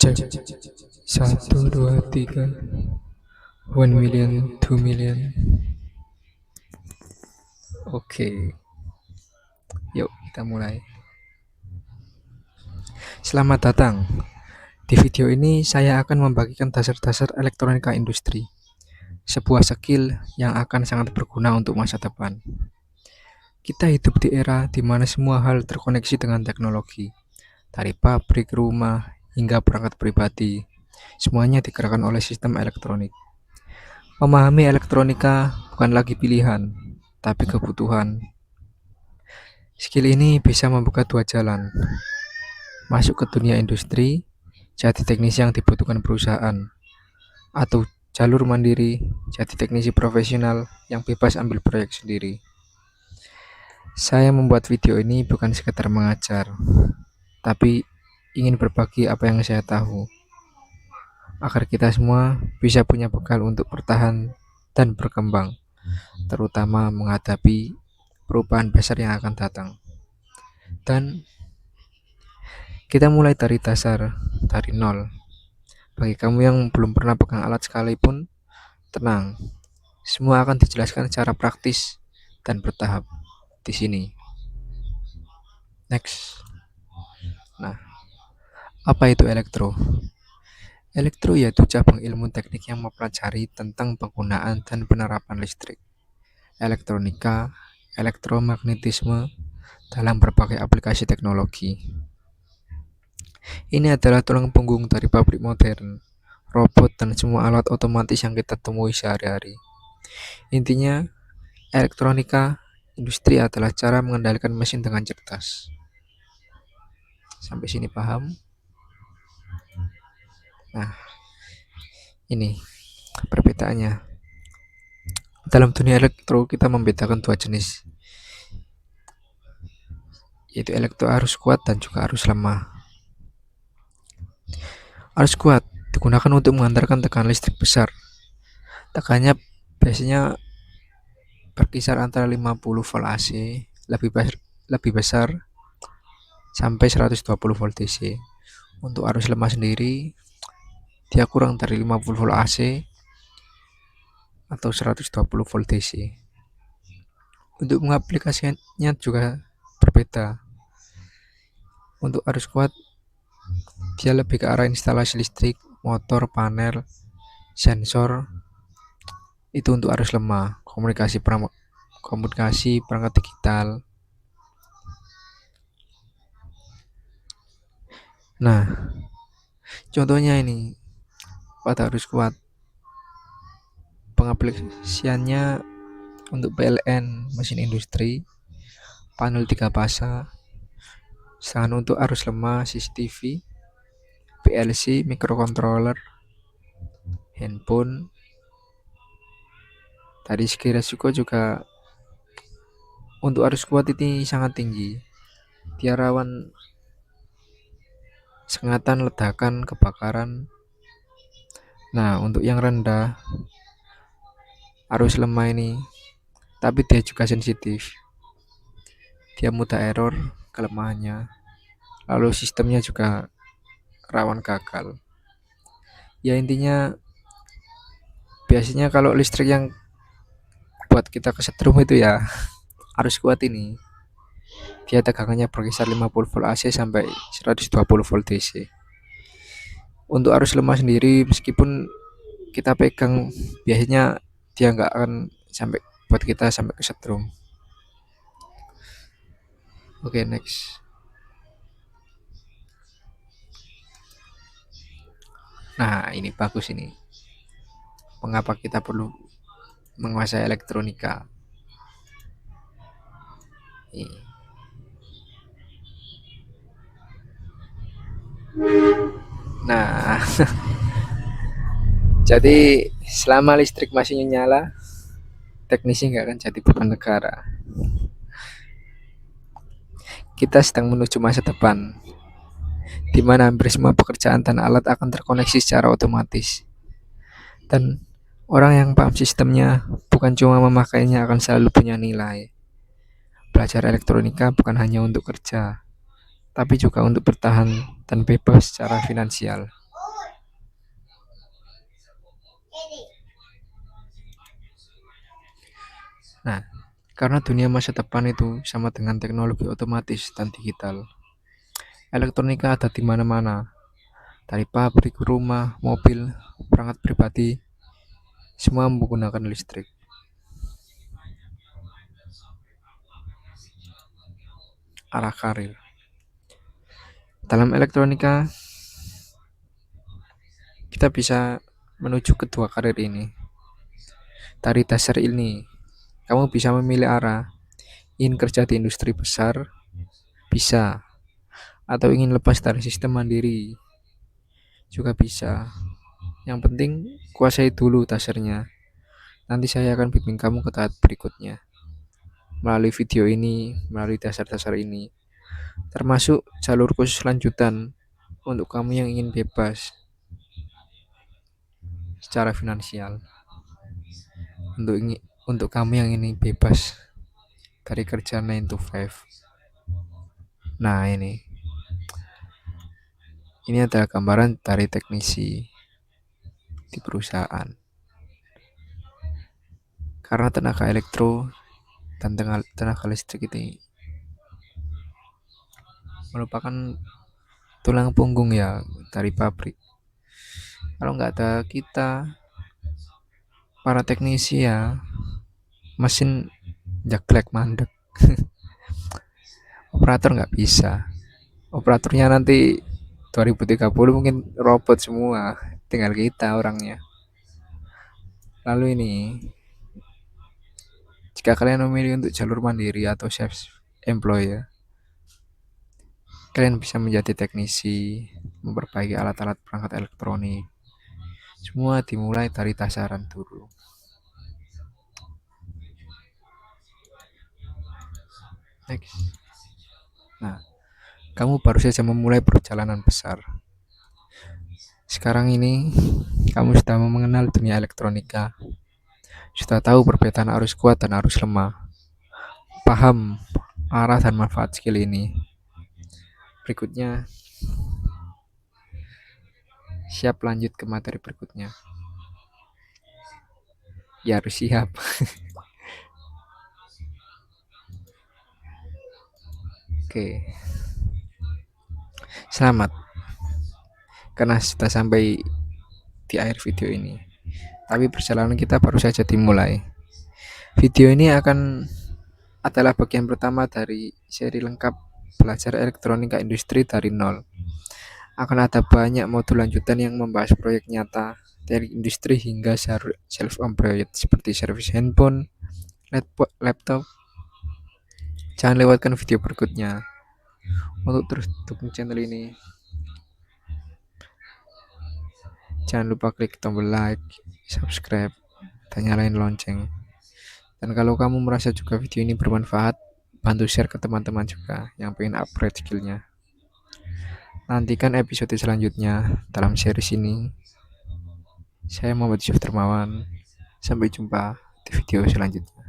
Cek 1 2 3 1 million 2 million. Oke, yuk kita mulai. Selamat datang. Di video ini saya akan membagikan dasar-dasar elektronika industri, sebuah skill yang akan sangat berguna untuk masa depan. Kita hidup di era di mana semua hal terkoneksi dengan teknologi, dari pabrik, rumah, hingga perangkat pribadi. Semuanya digerakkan oleh sistem elektronik. Memahami elektronika bukan lagi pilihan, tapi kebutuhan. Skill ini bisa membuka dua jalan. Masuk ke dunia industri, jadi teknisi yang dibutuhkan perusahaan. Atau jalur mandiri, jadi teknisi profesional yang bebas ambil proyek sendiri. Saya membuat video ini bukan sekedar mengajar, tapi ingin berbagi apa yang saya tahu. Agar kita semua bisa punya bekal untuk bertahan dan berkembang, terutama menghadapi perubahan besar yang akan datang. Dan kita mulai dari dasar, dari nol. Bagi kamu yang belum pernah pegang alat sekalipun, tenang. Semua akan dijelaskan secara praktis dan bertahap di sini. Next. Nah, apa itu elektro? Elektro yaitu cabang ilmu teknik yang mempelajari tentang penggunaan dan penerapan listrik, elektronika, elektromagnetisme dalam berbagai aplikasi teknologi. Ini adalah tulang punggung dari pabrik modern, robot, dan semua alat otomatis yang kita temui sehari-hari. Intinya, elektronika industri adalah cara mengendalikan mesin dengan cerdas. Sampai sini paham? Nah, ini perbedaannya. Dalam dunia elektro kita membedakan dua jenis, yaitu elektro arus kuat dan juga arus lemah. Arus kuat digunakan untuk mengantarkan tekanan listrik besar. Tekanannya biasanya berkisar antara 50 volt AC, lebih besar sampai 120 volt DC. Untuk arus lemah sendiri, dia kurang dari 50 volt AC atau 120 volt DC. Untuk mengaplikasikannya juga berbeda. Untuk arus kuat, dia lebih ke arah instalasi listrik, motor, panel, sensor. Itu untuk arus lemah, komunikasi perangkat digital. Nah, contohnya ini pada arus kuat, pengaplikasiannya untuk PLN mesin industri, panel 3 fasa. Sedangkan untuk arus lemah CCTV, PLC, microcontroller, handphone. Dari segi resiko juga untuk arus kuat ini sangat tinggi. Dia rawan sengatan, ledakan, kebakaran. Nah, untuk yang rendah arus lemah ini, tapi dia juga sensitif. Dia mudah error kelemahannya. Lalu sistemnya juga rawan gagal. Ya intinya biasanya kalau listrik yang buat kita kesetrum itu ya arus kuat ini. Dia tegangannya berkisar 50 volt AC sampai 120 volt DC. Untuk arus lemah sendiri meskipun kita pegang biasanya dia nggak akan sampai buat kita sampai kesetrum. Oke, next. Nah, ini bagus ini. Mengapa kita perlu menguasai elektronika? Ini. Nah, jadi selama listrik masih nyala, teknisi nggak akan jadi beban negara. Kita sedang menuju masa depan, di mana hampir semua pekerjaan dan alat akan terkoneksi secara otomatis. Dan orang yang paham sistemnya bukan cuma memakainya akan selalu punya nilai. Belajar elektronika bukan hanya untuk kerja, tapi juga untuk bertahan dan bebas secara finansial. Nah, karena dunia masa depan itu sama dengan teknologi otomatis dan digital. Elektronika ada di mana-mana, dari pabrik, rumah, mobil, perangkat pribadi, semua menggunakan listrik. Arah karir. Dalam elektronika, kita bisa menuju kedua karir ini. Dari dasar ini, kamu bisa memilih arah. Ingin kerja di industri besar, bisa. Atau ingin lepas dari sistem mandiri, juga bisa. Yang penting, kuasai dulu dasarnya. Nanti saya akan bimbing kamu ke tahap berikutnya. Melalui video ini, melalui dasar-dasar ini. Termasuk jalur khusus lanjutan untuk kamu yang ingin bebas secara finansial. Untuk kamu yang ingin bebas dari kerja 9 to 5. Nah, ini adalah gambaran dari teknisi di perusahaan. Karena tenaga elektro dan tenaga listrik ini merupakan tulang punggung ya dari pabrik. Kalau nggak ada kita, para teknisi ya, mesin jaglek mandek. Operator nggak bisa. Operatornya nanti 2030 mungkin robot semua, tinggal kita orangnya. Lalu ini, jika kalian memilih untuk jalur mandiri atau self-employed, kalian bisa menjadi teknisi, memperbaiki alat-alat perangkat elektronik. Semua dimulai dari dasaran dulu. Next. Nah, kamu baru saja memulai perjalanan besar. Sekarang ini, kamu sudah mengenal dunia elektronika. Sudah tahu perbedaan arus kuat dan arus lemah. Paham arah dan manfaat skill ini. Berikutnya, siap lanjut ke materi berikutnya. Ya harus siap. Oke. Selamat. Karena sudah sampai di akhir video ini. Tapi perjalanan kita baru saja dimulai. Video ini adalah bagian pertama dari seri lengkap belajar elektronika industri dari nol. Akan ada banyak modul lanjutan yang membahas proyek nyata dari industri hingga self-employed seperti servis handphone, laptop. Jangan lewatkan video berikutnya. Untuk terus dukung channel ini, jangan lupa klik tombol like, subscribe, dan nyalain lonceng. Dan kalau kamu merasa juga video ini bermanfaat, bantu share ke teman-teman juga yang pengen upgrade skillnya. Nantikan episode selanjutnya dalam series ini. Saya Muhammad Yusuf Dermawan. Sampai jumpa di video selanjutnya.